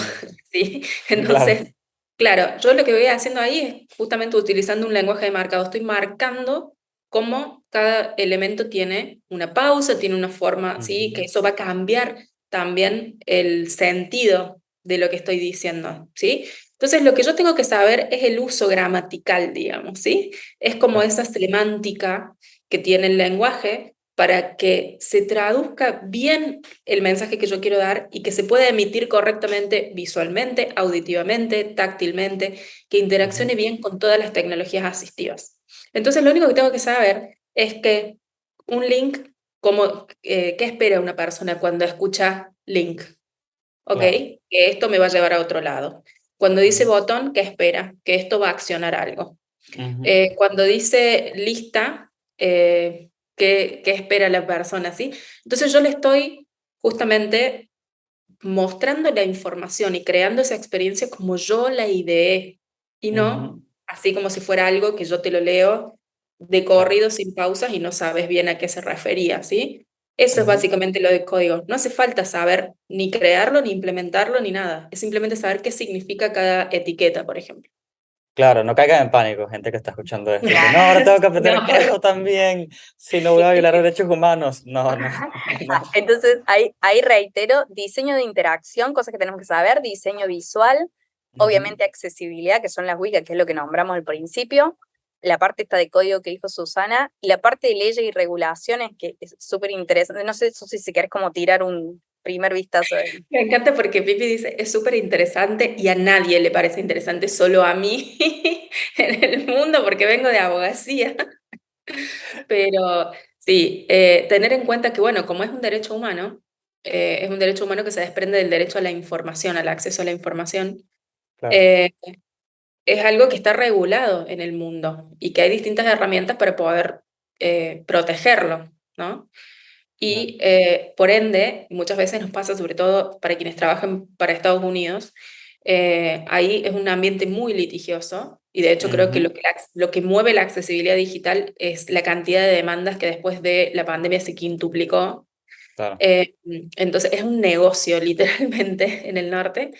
¿Sí? Entonces, claro, yo lo que voy haciendo ahí es justamente utilizando un lenguaje de marcado. Estoy marcando cómo cada elemento tiene una pausa, tiene una forma, ¿sí? Que eso va a cambiar también el sentido de lo que estoy diciendo, ¿sí? Entonces, lo que yo tengo que saber es el uso gramatical, digamos, ¿sí? Es como esa semántica que tiene el lenguaje para que se traduzca bien el mensaje que yo quiero dar y que se pueda emitir correctamente visualmente, auditivamente, táctilmente, que interaccione bien con todas las tecnologías asistivas. Entonces, lo único que tengo que saber es que un link, ¿qué espera una persona cuando escucha link? ¿Ok? Que esto me va a llevar a otro lado. Cuando dice botón, ¿qué espera? Que esto va a accionar algo. Cuando dice lista, ¿qué espera la persona? ¿Sí? Entonces yo le estoy justamente mostrando la información y creando esa experiencia como yo la ideé y no así como si fuera algo que yo te lo leo de corrido sin pausas y no sabes bien a qué se refería, ¿sí? Eso es básicamente lo de código. No hace falta saber ni crearlo, ni implementarlo, ni nada. Es simplemente saber qué significa cada etiqueta, por ejemplo. Claro, no caigan en pánico, gente que está escuchando esto. Que, no, ahora tengo que aprender No. código también, si no voy a violar derechos humanos. No, no. Entonces, ahí reitero, diseño de interacción, cosas que tenemos que saber, diseño visual, obviamente accesibilidad, que son las WCAG, que es lo que nombramos al principio, la parte esta de código que dijo Susana, y la parte de leyes y regulaciones, que es súper interesante. No sé, Susi, si querés como tirar un primer vistazo. Me encanta porque Pipi dice, es súper interesante y a nadie le parece interesante, solo a mí en el mundo porque vengo de abogacía. Pero sí, tener en cuenta que, bueno, como es un derecho humano que se desprende del derecho a la información, al acceso a la información, Claro. es algo que está regulado en el mundo y que hay distintas herramientas para poder protegerlo, ¿no? Y por ende, muchas veces nos pasa, sobre todo para quienes trabajan para Estados Unidos, ahí es un ambiente muy litigioso y de hecho creo que lo que mueve la accesibilidad digital es la cantidad de demandas que después de la pandemia se quintuplicó. Claro. Entonces es un negocio literalmente en el norte.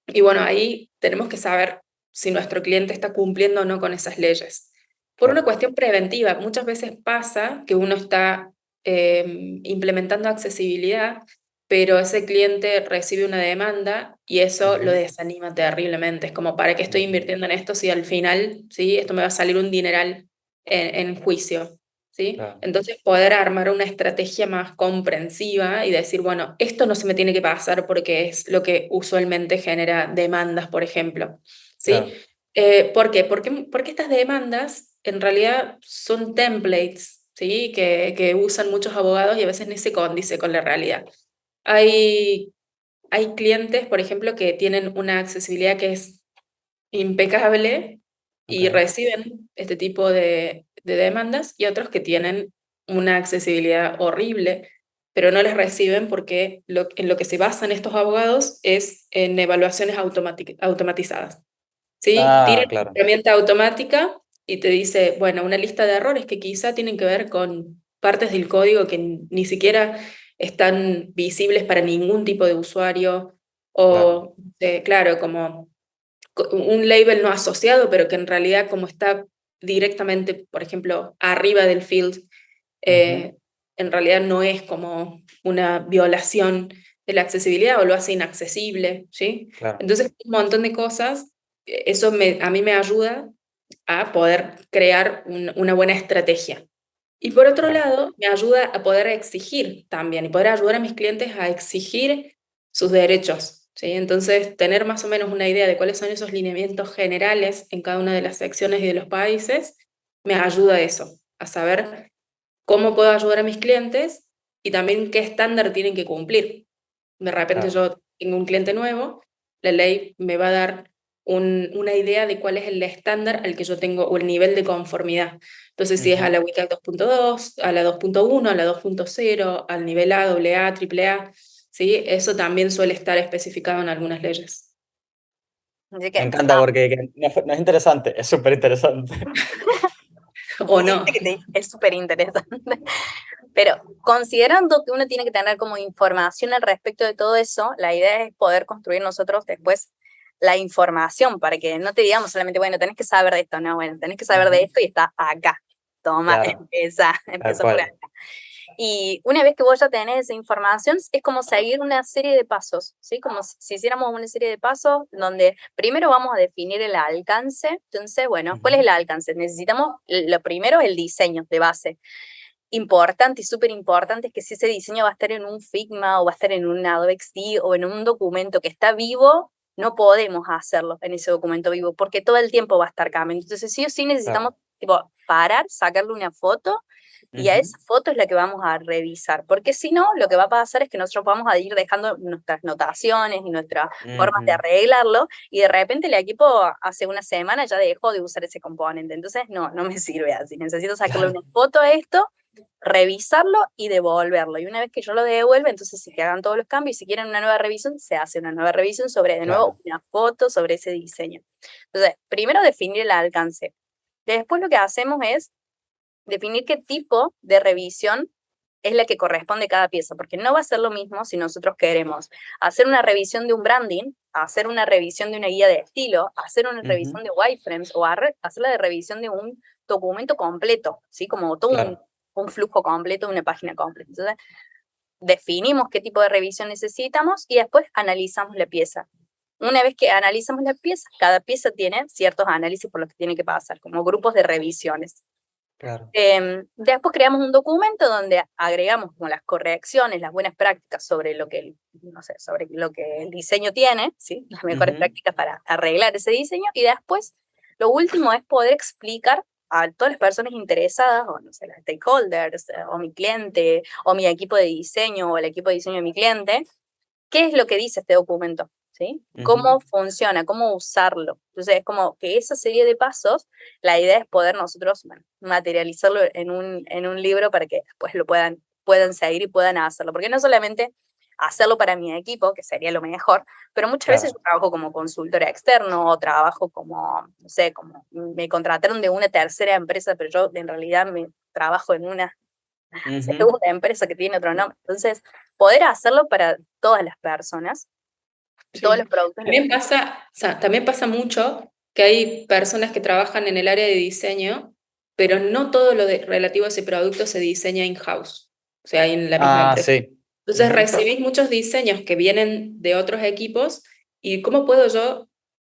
Y bueno, ahí tenemos que saber si nuestro cliente está cumpliendo o no con esas leyes. Por una cuestión preventiva, muchas veces pasa que uno está implementando accesibilidad, pero ese cliente recibe una demanda y eso lo desanima terriblemente. Es como, ¿para qué estoy invirtiendo en esto si al final, ¿sí? Esto me va a salir un dineral en juicio? ¿sí? Claro. Entonces poder armar una estrategia más comprensiva y decir, bueno, esto no se me tiene que pasar porque es lo que usualmente genera demandas, por ejemplo, ¿sí? Claro. ¿Por qué? Porque estas demandas en realidad son templates, ¿sí? Que usan muchos abogados y a veces ni se condice con la realidad. Hay clientes, por ejemplo, que tienen una accesibilidad que es impecable y Ok. reciben este tipo de demandas, y otros que tienen una accesibilidad horrible, pero no les reciben porque en lo que se basan estos abogados es en evaluaciones automatizadas. ¿Sí? Tira una Claro. herramienta automática y te dice, bueno, una lista de errores que quizá tienen que ver con partes del código que ni siquiera están visibles para ningún tipo de usuario, Claro. o, claro, como un label no asociado, pero que en realidad como está directamente, por ejemplo, arriba del field, Ujú. en realidad no es como una violación de la accesibilidad o lo hace inaccesible, ¿sí? Claro. Entonces, un montón de cosas, eso a mí me ayuda a poder crear una buena estrategia. Y por otro Claro. lado, me ayuda a poder exigir también y poder ayudar a mis clientes a exigir sus derechos, ¿sí? Entonces, tener más o menos una idea de cuáles son esos lineamientos generales en cada una de las secciones y de los países, me ayuda a eso, a saber cómo puedo ayudar a mis clientes y también qué estándar tienen que cumplir. De repente Claro. yo tengo un cliente nuevo, la ley me va a dar una idea de cuál es el estándar al que yo tengo o el nivel de conformidad. Entonces, si es a Ujú. la WCAG 2.2, a la 2.1, a la 2.0, al nivel A, AA, AAA, ¿sí? Eso también suele estar especificado en algunas leyes. Así Me que, encanta porque no es interesante, es súper interesante. ¿O no? viste que es súper interesante. Pero considerando que uno tiene que tener como información al respecto de todo eso, la idea es poder construir nosotros después la información para que no te digamos solamente, bueno, tenés que saber de esto, no, bueno, tenés que saber de Ujú. esto y está acá. Toma, Claro. Tal empieza por cual. acá. Y una vez que vos ya tenés esa información, es como seguir una serie de pasos, ¿sí? Como si hiciéramos una serie de pasos donde primero vamos a definir el alcance. Entonces, bueno, ¿cuál es Ujú. el alcance? Necesitamos, lo primero, el diseño de base. Importante y súper importante es que si ese diseño va a estar en un Figma o va a estar en un Adobe XD o en un documento que está vivo, no podemos hacerlo en ese documento vivo porque todo el tiempo va a estar cambiando. Entonces sí o sí necesitamos Claro. tipo, parar, sacarle una foto y a Ujú. esa foto es la que vamos a revisar, porque si no, lo que va a pasar es que nosotros vamos a ir dejando nuestras notaciones y nuestras formas de Ujú. arreglarlo, y de repente el equipo hace una semana ya dejó de usar ese componente, entonces no me sirve así, necesito sacarle Claro. una foto a esto, revisarlo y devolverlo, y una vez que yo lo devuelva, entonces sí que hagan todos los cambios, y si quieren una nueva revisión, se hace una nueva revisión sobre, de nuevo, Claro. una foto sobre ese diseño. Entonces, primero definir el alcance. Después lo que hacemos es definir qué tipo de revisión es la que corresponde a cada pieza, porque no va a ser lo mismo si nosotros queremos hacer una revisión de un branding, hacer una revisión de una guía de estilo, hacer una Ujú. revisión de wireframes o hacer la de revisión de un documento completo, ¿sí? Como todo Claro. un flujo completo, una página completa. Entonces, definimos qué tipo de revisión necesitamos y después analizamos la pieza. Una vez que analizamos la pieza, cada pieza tiene ciertos análisis por los que tiene que pasar, como grupos de revisiones. Claro. Después creamos un documento donde agregamos como las correcciones, las buenas prácticas sobre lo que no sé, sobre lo que el diseño tiene, ¿sí? Las mejores Ujú. prácticas para arreglar ese diseño, y después lo último es poder explicar a todas las personas interesadas, o no sé, los stakeholders, o mi cliente, o mi equipo de diseño, o el equipo de diseño de mi cliente, qué es lo que dice este documento, ¿sí? Ujú. Cómo funciona, cómo usarlo. Entonces, es como que esa serie de pasos, la idea es poder nosotros, bueno, materializarlo en un libro para que después lo puedan seguir y puedan hacerlo. Porque no solamente hacerlo para mi equipo, que sería lo mejor, pero muchas veces Claro. yo trabajo como consultora externo o trabajo como, no sé, como me contrataron de una tercera empresa, pero yo en realidad me trabajo en una Ujú. segunda empresa que tiene otro nombre. Entonces, poder hacerlo para todas las personas, todos los Sí. productos los También pasa, o sea, también pasa mucho que hay personas que trabajan en el área de diseño, pero no todo lo relativo a ese producto se diseña in-house, o sea, en la misma empresa. Sí. Entonces Ujú. recibís muchos diseños que vienen de otros equipos y ¿cómo puedo yo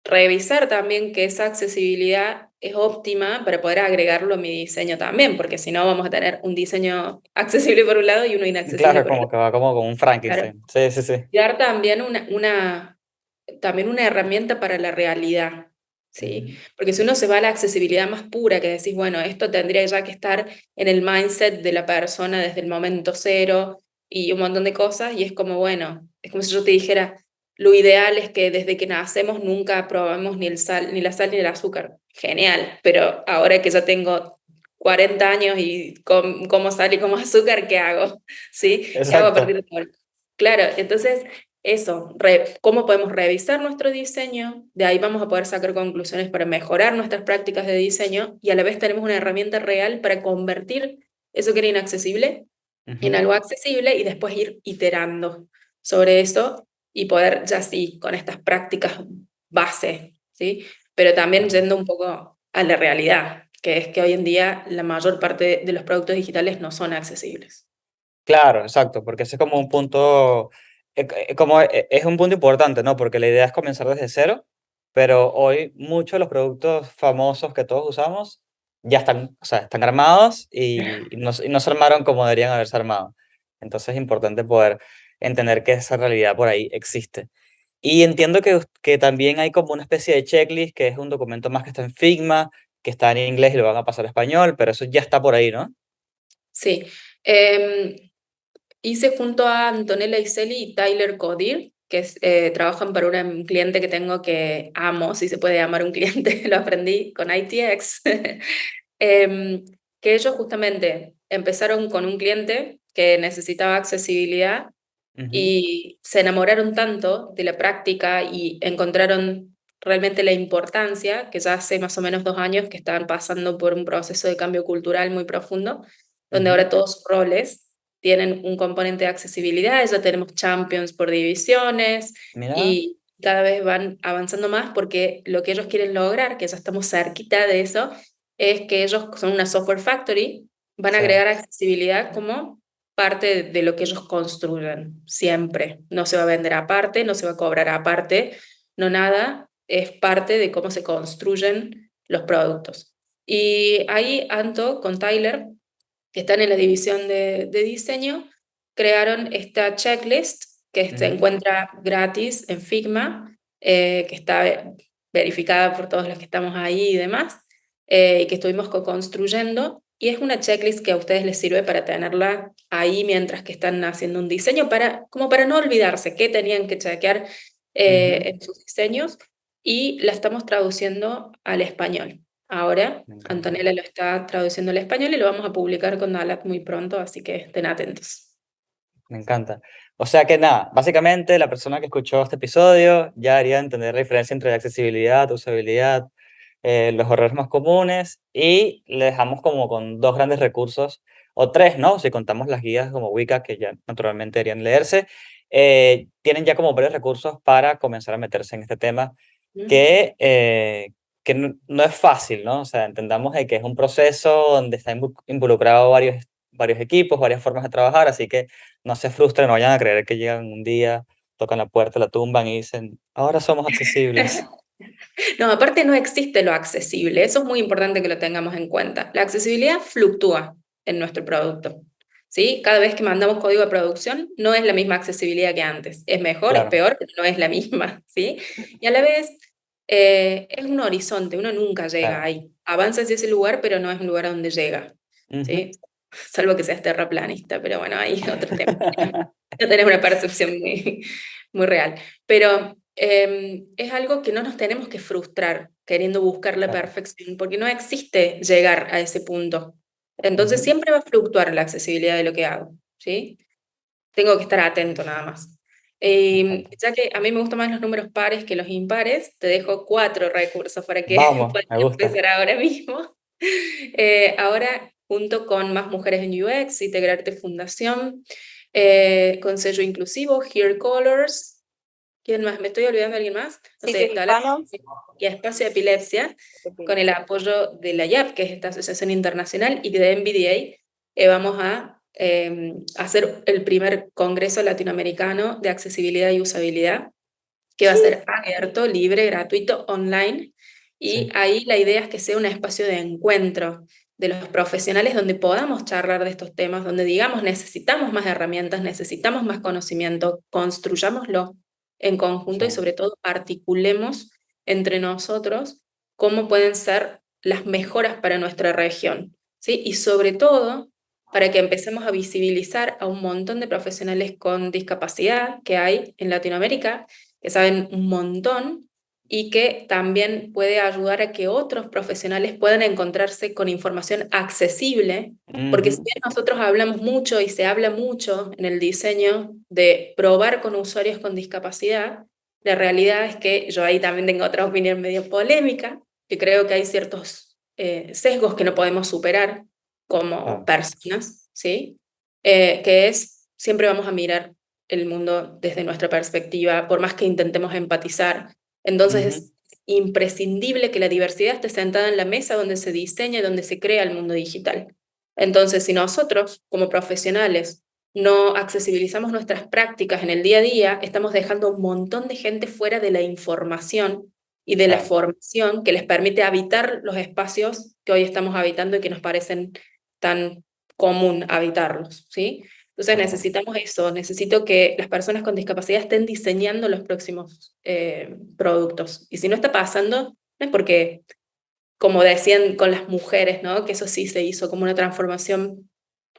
revisar también que esa accesibilidad es óptima para poder agregarlo a mi diseño también, porque si no vamos a tener un diseño accesible por un lado y uno inaccesible Claro, por el como otro. que va como con un Claro. Frankenstein. Sí, sí, sí. Y dar también también una herramienta para la realidad, ¿sí? Ujú. Porque si uno se va a la accesibilidad más pura, que decís, bueno, esto tendría ya que estar en el mindset de la persona desde el momento cero y un montón de cosas, y es como, bueno, es como si yo te dijera, lo ideal es que desde que nacemos nunca probamos ni ni la sal ni el azúcar. Genial, pero ahora que ya tengo 40 años y como sal y como azúcar, ¿qué hago? ¿Sí? ¿Qué hago a Exacto. partir de ahora? Claro, entonces eso, cómo podemos revisar nuestro diseño, de ahí vamos a poder sacar conclusiones para mejorar nuestras prácticas de diseño y a la vez tenemos una herramienta real para convertir eso que era inaccesible en Ujú. algo accesible y después ir iterando sobre eso y poder ya sí, con estas prácticas base, ¿sí? Pero también Claro. yendo un poco a la realidad, que es que hoy en día la mayor parte de los productos digitales no son accesibles. Claro, exacto, porque ese es como un punto, es un punto importante, ¿no? Porque la idea es comenzar desde cero, pero hoy muchos de los productos famosos que todos usamos ya están, o sea, están armados y no se armaron como deberían haberse armado. Entonces es importante poder entender que esa realidad por ahí existe. Y entiendo que también hay como una especie de checklist, que es un documento más que está en Figma, que está en inglés y lo van a pasar a español, pero eso ya está por ahí, ¿no? Sí. Hice junto a Antonella Iseli y Tyler Codir, que trabajan para un cliente que tengo que amo, si se puede llamar un cliente, lo aprendí con ITX, em, que ellos justamente empezaron con un cliente que necesitaba accesibilidad Ujú, y se enamoraron tanto de la práctica y encontraron realmente la importancia, que ya hace más o menos 2 años que estaban pasando por un proceso de cambio cultural muy profundo, donde ujú. ahora todos sus roles tienen un componente de accesibilidad, ya tenemos champions por divisiones Mira. y cada vez van avanzando más porque lo que ellos quieren lograr, que ya estamos cerquita de eso, es que ellos son una software factory, van a Sí, agregar accesibilidad como parte de lo que ellos construyen, siempre. No se va a vender aparte, no se va a cobrar aparte, no nada, es parte de cómo se construyen los productos. Y ahí Anto con Tyler, que están en la división de diseño, crearon esta checklist que se ujú, encuentra gratis en Figma, que está verificada por todos los que estamos ahí y demás, y que estuvimos co-construyendo. Y es una checklist que a ustedes les sirve para tenerla ahí mientras que están haciendo un diseño, como para no olvidarse qué tenían que chequear ujú. en sus diseños, y la estamos traduciendo al español. Ahora, Me encanta, Antonella lo está traduciendo al español y lo vamos a publicar con Dalat muy pronto, así que estén atentos. me encanta. O sea que nada, básicamente la persona que escuchó este episodio ya haría entender la diferencia entre accesibilidad, usabilidad, los errores más comunes y le dejamos como con dos grandes recursos, o tres, ¿no? Si contamos las guías como Wicca, que ya naturalmente deberían leerse, tienen ya como varios recursos para comenzar a meterse en este tema ¿Mm? que no es fácil, ¿no? O sea, entendamos de que es un proceso donde están involucrados varios equipos, varias formas de trabajar, así que no se frustren, no vayan a creer que llegan un día, tocan la puerta, la tumban y dicen, ahora somos accesibles. No, aparte no existe lo accesible, eso es muy importante que lo tengamos en cuenta. La accesibilidad fluctúa en nuestro producto, ¿sí? Cada vez que mandamos código de producción no es la misma accesibilidad que antes. Es mejor, es Claro, peor, pero no es la misma, ¿sí? Y a la vez es un horizonte, uno nunca llega claro. ahí. Avanza hacia ese lugar, pero no es un lugar a donde llega, Ujú. ¿sí? Salvo que seas terraplanista, pero bueno, ahí otro tema. No tenés una percepción muy real. Pero es algo que no nos tenemos que frustrar queriendo buscar la Claro. perfección, porque no existe llegar a ese punto. Entonces Ujú. siempre va a fluctuar la accesibilidad de lo que hago, ¿sí? Tengo que estar atento nada más. Me encanta. Ya que a mí me gustan más los números pares que los impares, te dejo 4 recursos para que Vamos, puedas me gusta. empezar ahora mismo. Ahora, junto con Más Mujeres en UX, Integrarte Fundación, con sello inclusivo, Here Colors, ¿quién más? ¿Me estoy olvidando de alguien más? No Sitios sé, Dalal hispanos. y Espacio de Epilepsia, con el apoyo de la IAP, que es esta asociación internacional, y de NVDA, vamos a hacer el primer Congreso Latinoamericano de Accesibilidad y Usabilidad, que va a ser abierto, libre, gratuito, online. Y Sí. ahí la idea es que sea un espacio de encuentro de los profesionales donde podamos charlar de estos temas, donde digamos necesitamos más herramientas, necesitamos más conocimiento, construyámoslo en conjunto y Sí. sobre todo articulemos entre nosotros cómo pueden ser las mejoras para nuestra región, ¿sí? Y sobre todo para que empecemos a visibilizar a un montón de profesionales con discapacidad que hay en Latinoamérica, que saben un montón y que también puede ayudar a que otros profesionales puedan encontrarse con información accesible, porque si Ujú. bien nosotros hablamos mucho y se habla mucho en el diseño de probar con usuarios con discapacidad, la realidad es que yo ahí también tengo otra opinión medio polémica, que creo que hay ciertos sesgos que no podemos superar como Claro. personas, ¿sí? Que es, siempre vamos a mirar el mundo desde nuestra perspectiva, por más que intentemos empatizar. Entonces Ujú. es imprescindible que la diversidad esté sentada en la mesa donde se diseña y donde se crea el mundo digital. Entonces, si nosotros, como profesionales, no accesibilizamos nuestras prácticas en el día a día, estamos dejando un montón de gente fuera de la información y de la Claro. formación que les permite habitar los espacios que hoy estamos habitando y que nos parecen tan común habitarlos, ¿sí? Entonces Tal cual. necesitamos eso, necesito que las personas con discapacidad estén diseñando los próximos productos. Y si no está pasando, no es porque, como decían con las mujeres, ¿no? Que eso sí se hizo como una transformación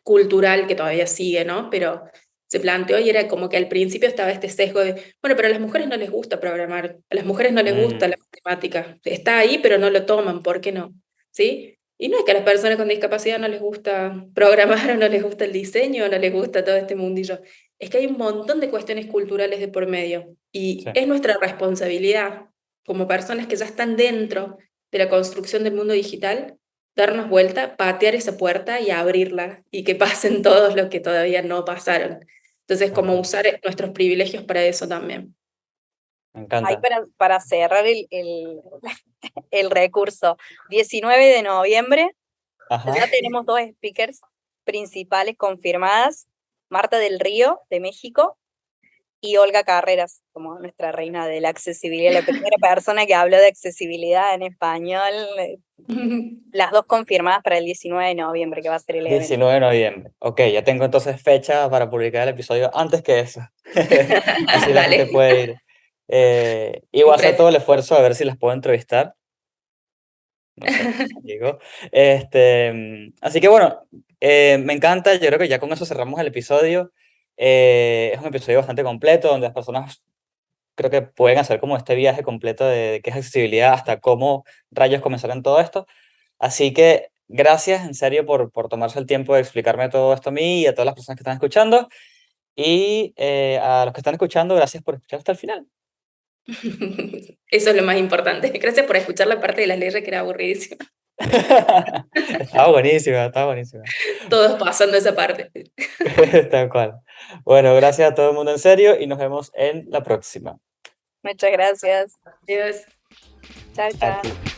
cultural que todavía sigue, ¿no? Pero se planteó y era como que al principio estaba este sesgo de, bueno, pero a las mujeres no les gusta programar, a las mujeres no les gusta la matemática, está ahí, pero no lo toman, ¿por qué no? ¿Sí? Y no es que a las personas con discapacidad no les gusta programar o no les gusta el diseño o no les gusta todo este mundillo. Es que hay un montón de cuestiones culturales de por medio y Sí. es nuestra responsabilidad como personas que ya están dentro de la construcción del mundo digital darnos vuelta, patear esa puerta y abrirla y que pasen todos los que todavía no pasaron. Entonces, Tal como cual. usar nuestros privilegios para eso también. Me Ahí encanta. para cerrar el recurso, 19 de noviembre, Ajá. ya tenemos dos speakers principales confirmadas, Marta del Río, de México, y Olga Carreras, como nuestra reina de la accesibilidad, la primera persona que habló de accesibilidad en español, las dos confirmadas para el 19 de noviembre, que va a ser el evento. 19 de noviembre. Ok, ya tengo entonces fecha para publicar el episodio antes que eso. Así la gente Dale. puede ir. Y voy a hacer todo el esfuerzo a ver si las puedo entrevistar. No sé, digo. Así que bueno, me encanta. Yo creo que ya con eso cerramos el episodio. Es un episodio bastante completo donde las personas creo que pueden hacer como este viaje completo de qué es accesibilidad hasta cómo rayos comenzar en todo esto. Así que gracias en serio por tomarse el tiempo de explicarme todo esto a mí y a todas las personas que están escuchando. Y a los que están escuchando, gracias por escuchar hasta el final. Eso es lo más importante. Gracias por escuchar la parte de las leyes que era aburridísima. Estaba buenísima, estaba buenísima. Todos pasando esa parte. Tal cual. Bueno, gracias a todo el mundo en serio y nos vemos en la próxima. Muchas gracias. Adiós. Chao, A chao. ti.